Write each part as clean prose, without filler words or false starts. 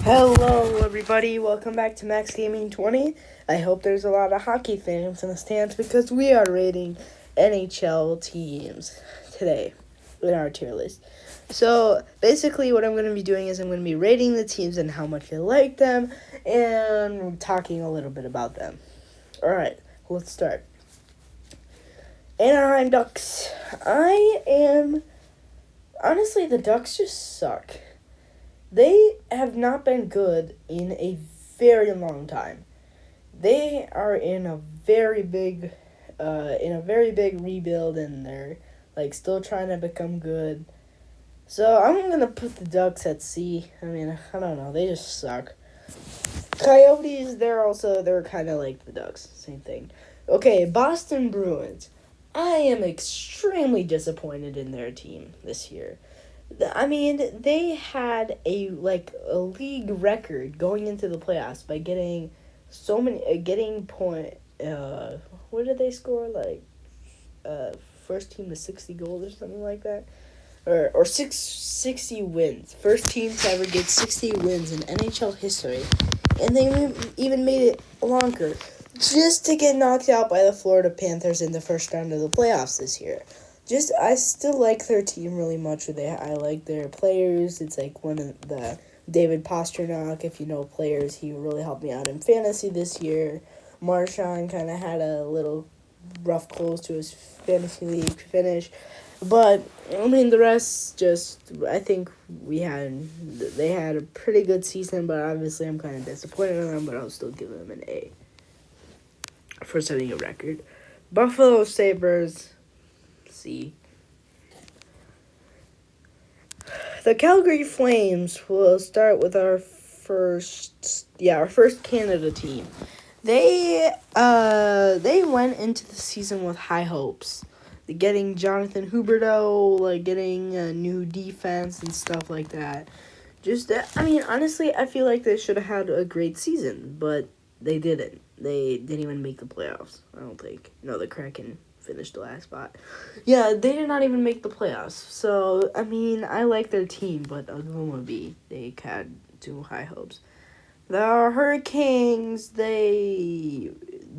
Hello, everybody. Welcome back to Maxgaming 20. I hope there's a lot of hockey fans in the stands because we are rating NHL teams today in our tier list. So, basically, what I'm going to be doing is I'm going to be rating the teams and how much I like them and talking a little bit about them. Alright, let's start. Anaheim Ducks. Honestly, the Ducks just suck. They have not been good in a very long time. They are in a very big rebuild, and they're still trying to become good. So I'm gonna put the Ducks at C. I don't know. They just suck. Coyotes, they're kind of like the Ducks, same thing. Okay, Boston Bruins. I am extremely disappointed in their team this year. They had a league record going into the playoffs by getting getting point. What did they score? First team to 60 goals or something like that, or 60 wins. First team to ever get 60 wins in NHL history, and they even made it longer, just to get knocked out by the Florida Panthers in the first round of the playoffs this year. I still like their team really much. I like their players. It's like one of the David Pastrnak, if you know players, he really helped me out in fantasy this year. Marchand kind of had a little rough close to his fantasy league finish. But, the rest I think they had a pretty good season, but obviously I'm kind of disappointed in them, but I'll still give them an A for setting a record. Buffalo Sabres, C. The Calgary Flames. Will start with our first Canada team. They went into the season with high hopes, getting Jonathan Huberdeau, getting a new defense and stuff like that. Honestly, I feel like they should have had a great season, but they didn't. They didn't even make the playoffs, I don't think. No, the Kraken finished the last spot. Yeah, they did not even make the playoffs. So, I like their team, but I'll give them a B. They had too high hopes. The Hurricanes, they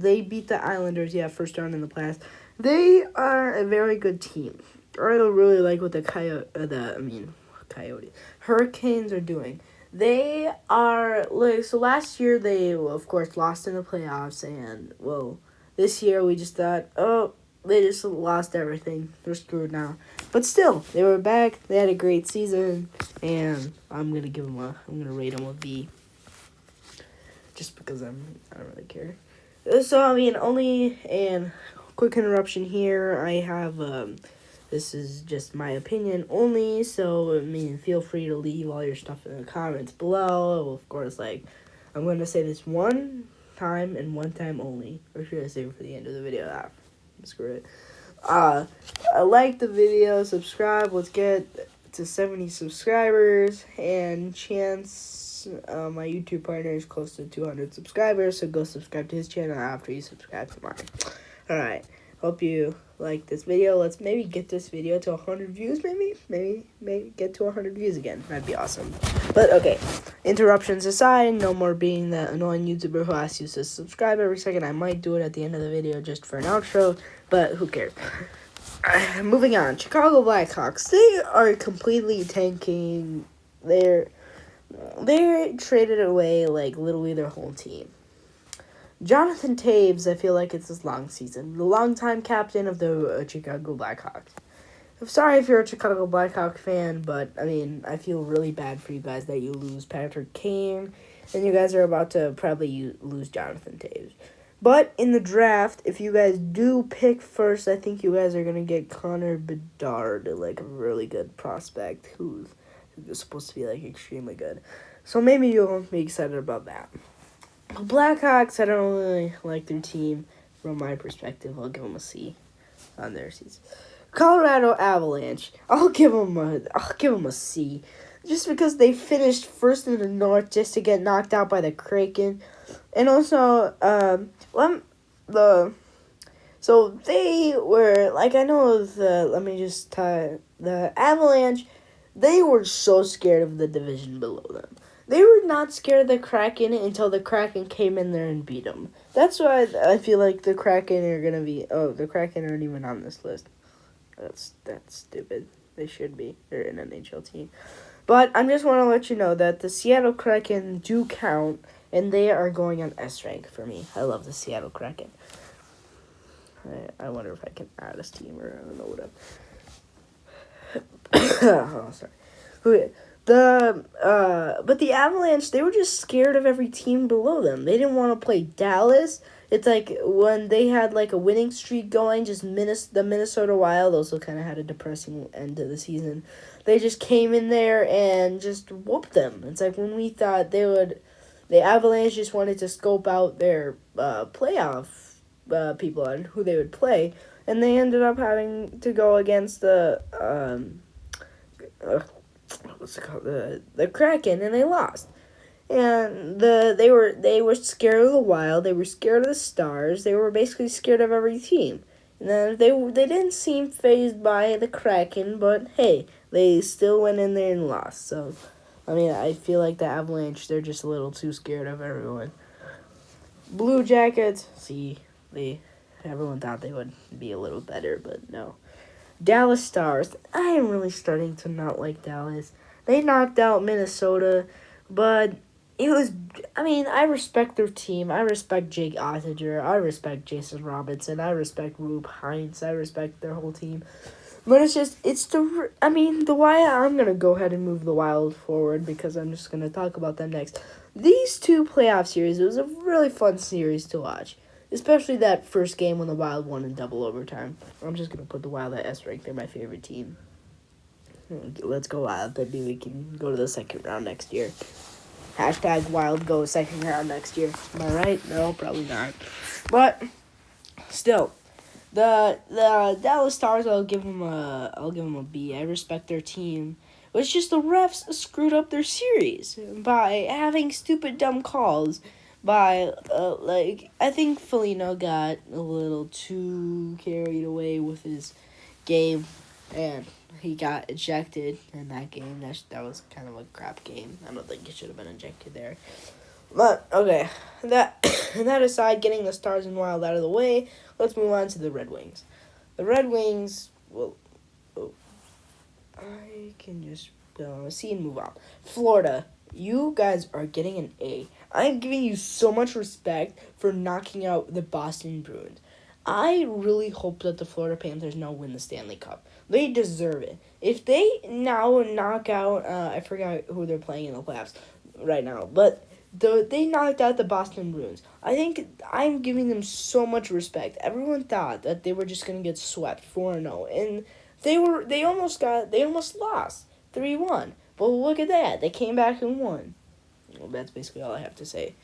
beat the Islanders, first round in the playoffs. They are a very good team. I don't really like what the Coyotes. Hurricanes are doing. They are, so last year they, of course, lost in the playoffs, and, this year we just thought, they just lost everything. They're screwed now. But still, they were back. They had a great season, and I'm gonna rate them a B. Just because I don't really care. So only and quick interruption here. I have this is just my opinion only. So feel free to leave all your stuff in the comments below. Of course, I'm gonna say this one time and one time only, or should I save it for the end of the video? Screw it. I like the video, subscribe. Let's get to 70 subscribers, and Chance, my YouTube partner, is close to 200 subscribers, so go subscribe to his channel after you subscribe to mine. Alright, hope you like this video. Let's maybe get this video to 100 views, maybe get to 100 views again. That'd be awesome. But okay, interruptions aside, no more being that annoying YouTuber who asks you to subscribe every second. I might do it at the end of the video just for an outro, but who cares? Moving on, Chicago Blackhawks. They are completely tanking. They're traded away literally their whole team. Jonathan Toews, I feel like it's his long season. The longtime captain of the Chicago Blackhawks. I'm sorry if you're a Chicago Blackhawk fan, but, I feel really bad for you guys that you lose Patrick Kane, and you guys are about to probably lose Jonathan Toews. But in the draft, if you guys do pick first, I think you guys are going to get Connor Bedard, a really good prospect who's supposed to be, extremely good. So maybe you'll be excited about that. Blackhawks, I don't really like their team. From my perspective, I'll give them a C on their season. Colorado Avalanche, I'll give them a C, just because they finished first in the North just to get knocked out by the Kraken, and also so they were the Avalanche. They were so scared of the division below them. they were not scared of the Kraken until the Kraken came in there and beat them. That's why I feel like the Kraken are gonna be. Oh, the Kraken aren't even on this list. That's stupid. They should be. They're an NHL team. But I just want to let you know that the Seattle Kraken do count, and they are going on S rank for me. I love the Seattle Kraken. I wonder if I can add this team, or I don't know what oh, sorry. Okay. But the Avalanche, they were just scared of every team below them. They didn't want to play Dallas. It's like when they had like a winning streak going, just the Minnesota Wild also kind of had a depressing end to the season. They just came in there and just whooped them. It's like when we thought the Avalanche just wanted to scope out their playoff people and who they would play, and they ended up having to go against the what's it called, the Kraken, and they lost. And they were scared of the Wild, they were scared of the Stars, they were basically scared of every team. And then they didn't seem fazed by the Kraken, but hey, they still went in there and lost. So, I mean, I feel like the Avalanche, they're just a little too scared of everyone. Blue Jackets, everyone thought they would be a little better, but no. Dallas Stars, I am really starting to not like Dallas. They knocked out Minnesota, but I respect their team. I respect Jake Ottinger. I respect Jason Robinson. I respect Rube Hines. I respect their whole team. But the Wild, I'm going to go ahead and move the Wild forward because I'm just going to talk about them next. These two playoff series, it was a really fun series to watch. Especially that first game when the Wild won in double overtime. I'm just going to put the Wild at S rank. They're my favorite team. Let's go Wild. Maybe we can go to the second round next year. Hashtag Wild go second round next year. Am I right? No, probably not. But still, the Dallas Stars, I'll give them a B. I respect their team. But it's just the refs screwed up their series by having stupid dumb calls. I think Foligno got a little too carried away with his game, and he got ejected in that game. That was kind of a crap game. I don't think he should have been ejected there. But, okay, that aside, getting the Stars and Wild out of the way, let's move on to the Red Wings. The Red Wings, I can just see and move on. Florida, you guys are getting an A. I'm giving you so much respect for knocking out the Boston Bruins. I really hope that the Florida Panthers now win the Stanley Cup. They deserve it. If they now knock out, I forgot who they're playing in the playoffs right now, but they knocked out the Boston Bruins. I think I'm giving them so much respect. Everyone thought that they were just going to get swept 4-0, and they almost lost 3-1. But look at that. They came back and won. Well, that's basically all I have to say.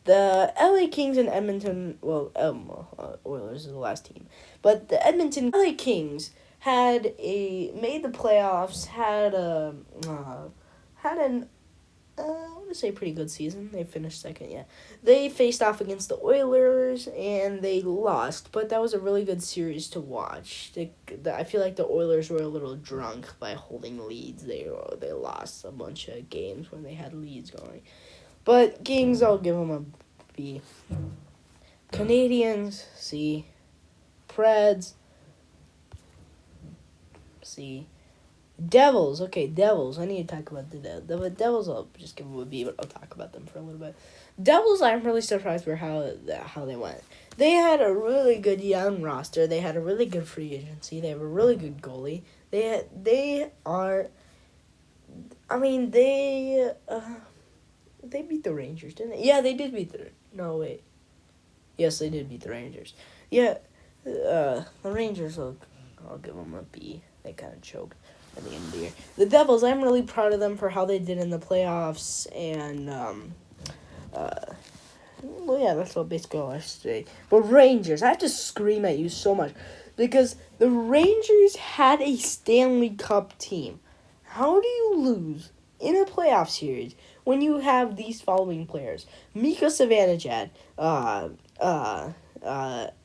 The LA Kings and Edmonton, Oilers is the last team. But the Edmonton LA Kings made the playoffs, I would say pretty good season. They finished second, yeah. They faced off against the Oilers, and they lost, but that was a really good series to watch. I feel like the Oilers were a little drunk by holding leads. They lost a bunch of games when they had leads going. But Kings, I'll give them a B. Canadians, C. Preds, C. Devils, okay, Devils. I need to talk about the Devils. I'll just give them a B, but I'll talk about them for a little bit. Devils, I'm really surprised with how they went. They had a really good young roster. They had a really good free agency. They have a really good goalie. They beat the Rangers, didn't they? Yeah, they did beat Yes, they did beat the Rangers. Yeah, the Rangers, I'll give them a B. They kind of choked at the end of the year. The Devils, I'm really proud of them for how they did in the playoffs, and, that's basically all I say. But Rangers, I have to scream at you so much, because the Rangers had a Stanley Cup team. How do you lose in a playoff series when you have these following players? Mika Zibanejad,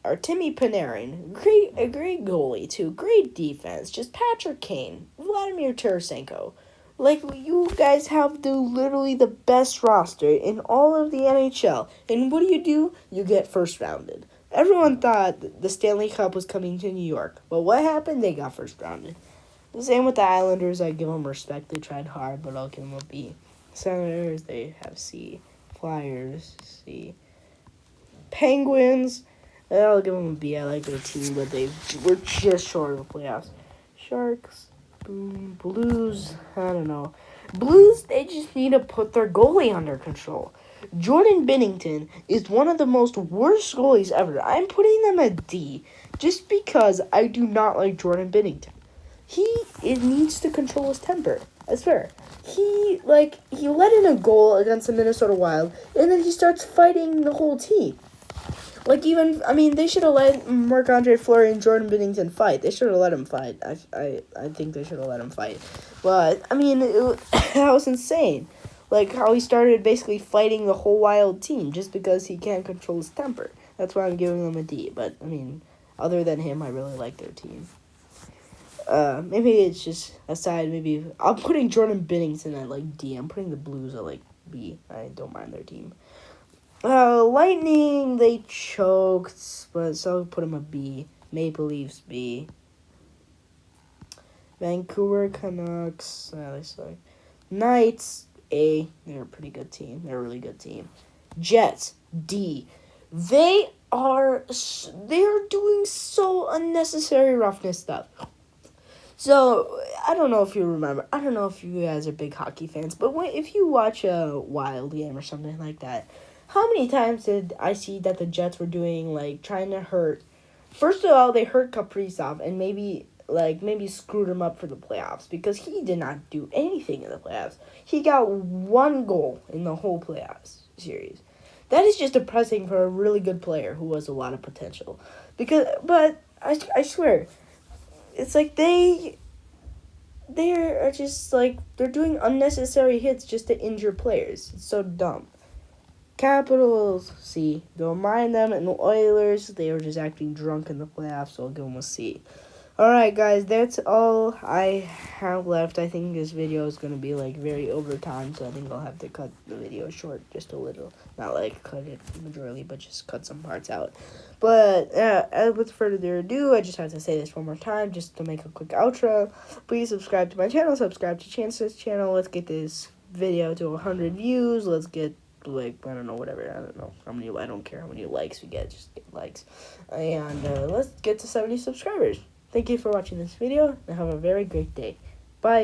Artemi Panarin, a great goalie too, great defense. Just Patrick Kane, Vladimir Tarasenko, Like, you guys have literally the best roster in all of the NHL. And what do? You get first rounded. Everyone thought the Stanley Cup was coming to New York. But what happened? They got first rounded. The same with the Islanders. I give them respect. They tried hard, but I'll give them a B. Senators, they have C. Flyers, C. Penguins, I'll give them a B. I like their team, but they were just short of the playoffs. Sharks, boom. Blues, I don't know. Blues, they just need to put their goalie under control. Jordan Binnington is one of the most worst goalies ever. I'm putting them at D just because I do not like Jordan Binnington. It needs to control his temper. I swear. He let in a goal against the Minnesota Wild, and then he starts fighting the whole team. They should have let Marc-Andre Fleury and Jordan Binnington fight. They should have let him fight. I think they should have let him fight. But, that was insane. Like, how he started basically fighting the whole Wild team just because he can't control his temper. That's why I'm giving them a D. But, other than him, I really like their team. Maybe it's just aside. Maybe I'm putting Jordan Binnington at D. I'm putting the Blues at B. I don't mind their team. Lightning, they choked, but so I'll put them a B. Maple Leafs, B. Vancouver Canucks, they suck. Knights, A. They're a pretty good team. They're a really good team. Jets, D. They are doing so unnecessary roughness stuff. So, I don't know if you remember. I don't know if you guys are big hockey fans, but if you watch a Wild game or something like that, how many times did I see that the Jets were doing, trying to hurt? First of all, they hurt Kaprizov and maybe screwed him up for the playoffs because he did not do anything in the playoffs. He got one goal in the whole playoffs series. That is just depressing for a really good player who has a lot of potential. But I swear, it's like they're just they're doing unnecessary hits just to injure players. It's so dumb. Capitals, C. Don't mind them. And the Oilers, they were just acting drunk in the playoffs, so I'll give them a C. Alright, guys, that's all I have left. I think this video is going to be, very over time, so I think I'll have to cut the video short just a little. Not, cut it majorly, but just cut some parts out. But, with further ado, I just have to say this one more time, just to make a quick outro. Please subscribe to my channel, subscribe to Chance's channel. Let's get this video to 100 views. Let's get I don't know, whatever. I don't know how many. I don't care how many likes we get. Just get likes, and let's get to 70 subscribers. Thank you for watching this video, and have a very great day. Bye.